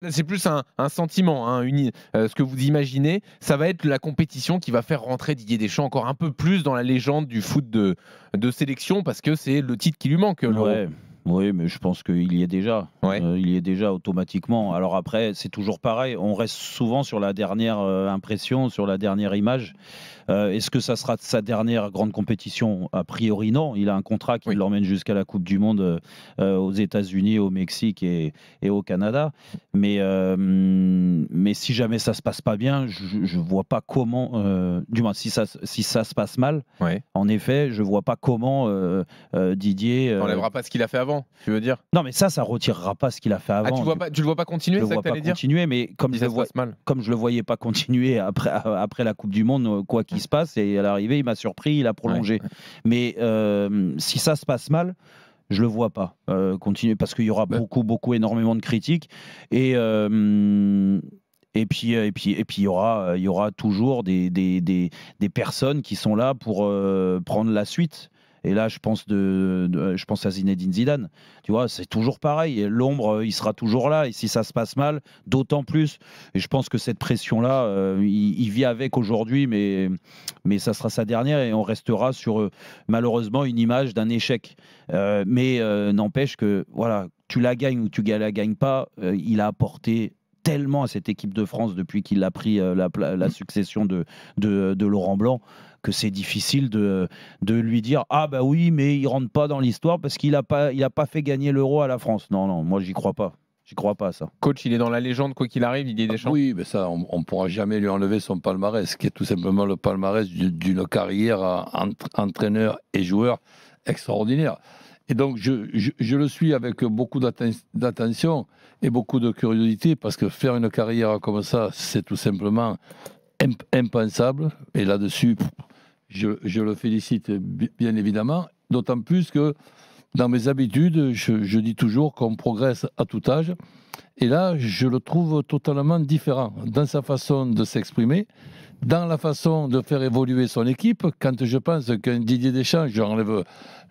C'est plus un sentiment, hein, ce que vous imaginez, ça va être la compétition qui va faire rentrer Didier Deschamps encore un peu plus dans la légende du foot de sélection parce que c'est le titre qui lui manque, l'Euro. Ouais. Oui, mais je pense qu'il y est déjà. Ouais. Il y est déjà automatiquement. Alors après, c'est toujours pareil. On reste souvent sur la dernière impression, sur la dernière image. Est-ce que ça sera sa dernière grande compétition? A priori, non. Il a un contrat qui l'emmène jusqu'à la Coupe du Monde aux États-Unis, au Mexique et au Canada. Mais si jamais ça se passe pas bien, je vois pas comment. Du moins, si ça se passe mal, en effet, je vois pas comment Didier. N'enlèvera pas ce qu'il a fait avant, tu veux dire? Non, mais ça retirera pas ce qu'il a fait avant. Tu le vois pas continuer, je c'est ça vois que t'allais pas dire? continuer, mais comme je le voyais pas continuer après la Coupe du Monde, quoi qu'il se passe, et à l'arrivée, il m'a surpris, il a prolongé. Mais si ça se passe mal, je le vois pas continuer parce qu'il y aura énormément de critiques et puis il y aura toujours des personnes qui sont là pour prendre la suite. Et là, je pense à Zinedine Zidane. Tu vois, c'est toujours pareil. L'ombre, il sera toujours là. Et si ça se passe mal, d'autant plus. Et je pense que cette pression-là, il vit avec aujourd'hui, mais ça sera sa dernière et on restera sur, malheureusement, une image d'un échec. Mais n'empêche que, voilà, tu la gagnes ou tu la gagnes pas, il a apporté tellement à cette équipe de France depuis qu'il a pris la succession de Laurent Blanc que c'est difficile de lui dire ah bah oui mais il rentre pas dans l'histoire parce qu'il a pas fait gagner l'Euro à la France. Non, moi j'y crois pas. J'y crois pas à ça. Coach, il est dans la légende quoi qu'il arrive, Didier Deschamps. Oui, mais ça, on pourra jamais lui enlever son palmarès, qui est tout simplement le palmarès d'une carrière entraîneur et joueur extraordinaire. Et donc, je le suis avec beaucoup d'attention et beaucoup de curiosité, parce que faire une carrière comme ça, c'est tout simplement impensable. Et là-dessus, je le félicite bien évidemment, d'autant plus que dans mes habitudes, je dis toujours qu'on progresse à tout âge. Et là, je le trouve totalement différent dans sa façon de s'exprimer, dans la façon de faire évoluer son équipe. Quand je pense qu'un Didier Deschamps, j'enlève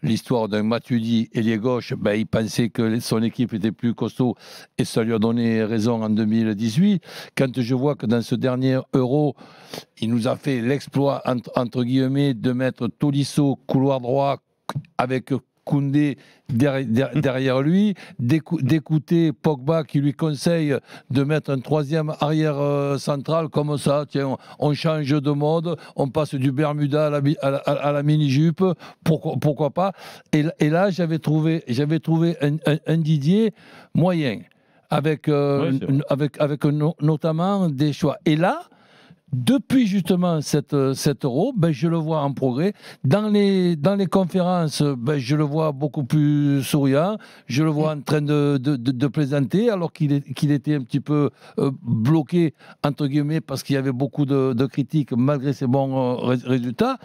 l'histoire d'un Matuidi ailier gauche, il pensait que son équipe était plus costaud et ça lui a donné raison en 2018. Quand je vois que dans ce dernier Euro, il nous a fait l'exploit, entre guillemets, de mettre Tolisso couloir droit avec Koundé derrière lui, d'écouter Pogba qui lui conseille de mettre un troisième arrière central comme ça, tiens, on change de mode, on passe du Bermuda à la mini-jupe, pourquoi pas. Et là, j'avais trouvé un Didier moyen, avec notamment des choix. Et là, depuis justement cet Euro, je le vois en progrès. Dans les conférences, je le vois beaucoup plus souriant. Je le vois en train de plaisanter, alors qu'il était un petit peu bloqué, entre guillemets, parce qu'il y avait beaucoup de critiques malgré ses bons résultats.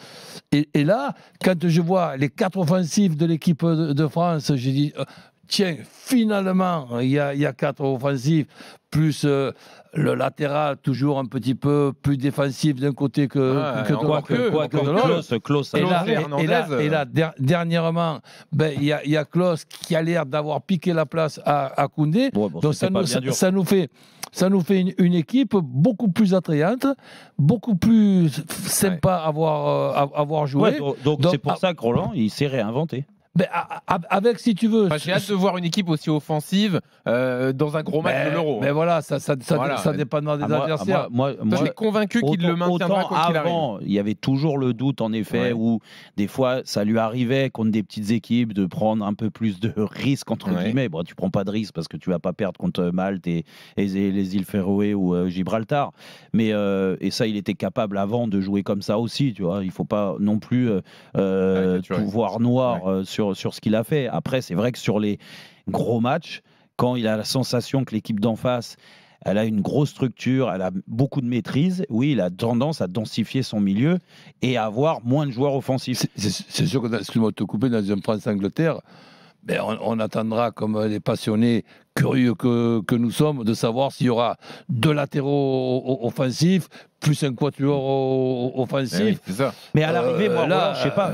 Et là, quand je vois les 4 offensives de l'équipe de France, j'ai dit... Tiens, finalement, il y a 4 offensives, plus le latéral, toujours un petit peu plus défensif d'un côté que de l'autre. Et là, dernièrement, il y a Klose qui a l'air d'avoir piqué la place à Koundé. Donc ça nous fait une équipe beaucoup plus attrayante, beaucoup plus sympa à avoir joué. Donc c'est pour ça que Roland, il s'est réinventé. Avec, si tu veux... J'ai hâte de voir une équipe aussi offensive dans un gros match de l'Euro. Mais voilà, ça dépendra des adversaires. Moi, je suis convaincu qu'il le maintiendra quoi qu'il arrive. Il y avait toujours le doute, en effet, où des fois, ça lui arrivait contre des petites équipes de prendre un peu plus de risques, entre guillemets. Bon, tu prends pas de risques parce que tu vas pas perdre contre Malte et les îles Féroé ou Gibraltar. Mais et ça, il était capable avant de jouer comme ça aussi, tu vois. Il faut pas non plus tout voir noir sur ce qu'il a fait. Après, c'est vrai que sur les gros matchs, quand il a la sensation que l'équipe d'en face, elle a une grosse structure, elle a beaucoup de maîtrise, oui, il a tendance à densifier son milieu et à avoir moins de joueurs offensifs. C'est sûr que, excuse-moi de te couper, dans un France-Angleterre, ben, on attendra, comme des passionnés curieux que nous sommes, de savoir s'il y aura deux latéraux offensifs, plus un quatuor offensif. Eh oui, c'est ça. Mais à l'arrivée, moi, là, Roland, je sais pas.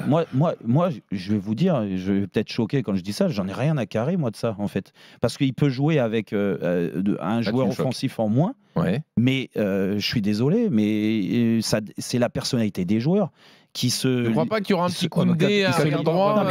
Moi, je vais vous dire, je vais peut-être choquer quand je dis ça. J'en ai rien à carrer moi de ça en fait, parce qu'il peut jouer avec un joueur offensif en moins. Ouais. Mais je suis désolé, mais ça, c'est la personnalité des joueurs qui se. Je ne crois pas qu'il y aura un petit Koundé arrière droit.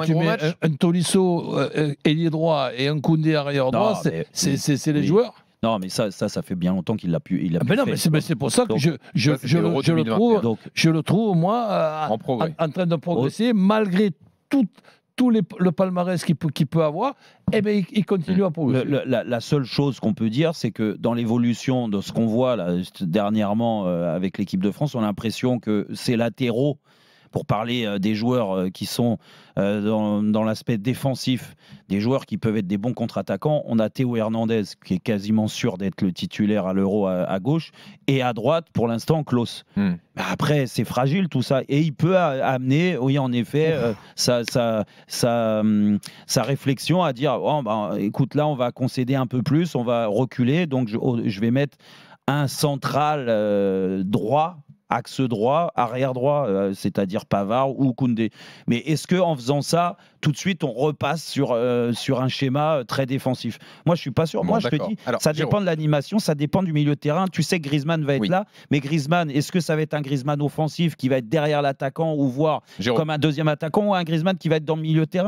Tu mets un Tolisso ailier droit et un Koundé arrière droit, c'est les joueurs. Non, mais ça fait bien longtemps qu'il l'a pu. Mais non, mais c'est pour ça que je le trouve, moi, en train de progresser, malgré tout le palmarès qu'il peut avoir, eh ben, il continue à progresser. La seule chose qu'on peut dire, c'est que dans l'évolution de ce qu'on voit là, dernièrement avec l'équipe de France, on a l'impression que ces latéraux, pour parler des joueurs qui sont dans l'aspect défensif, des joueurs qui peuvent être des bons contre-attaquants, on a Théo Hernandez qui est quasiment sûr d'être le titulaire à l'Euro à gauche, et à droite, pour l'instant, Klose. Après, c'est fragile tout ça, et il peut amener, oui, en effet, sa réflexion à dire, oh, bah, écoute, là, on va concéder un peu plus, on va reculer, donc je vais mettre un central droit, axe droit, arrière droit, c'est-à-dire Pavard ou Koundé. Mais est-ce qu'en faisant ça, tout de suite, on repasse sur un schéma très défensif? Moi, je ne suis pas sûr. Bon, moi, je te dis, ça dépend de l'animation, ça dépend du milieu de terrain. Tu sais que Griezmann va être là, mais Griezmann, est-ce que ça va être un Griezmann offensif qui va être derrière l'attaquant ou voire comme un deuxième attaquant, ou un Griezmann qui va être dans le milieu de terrain?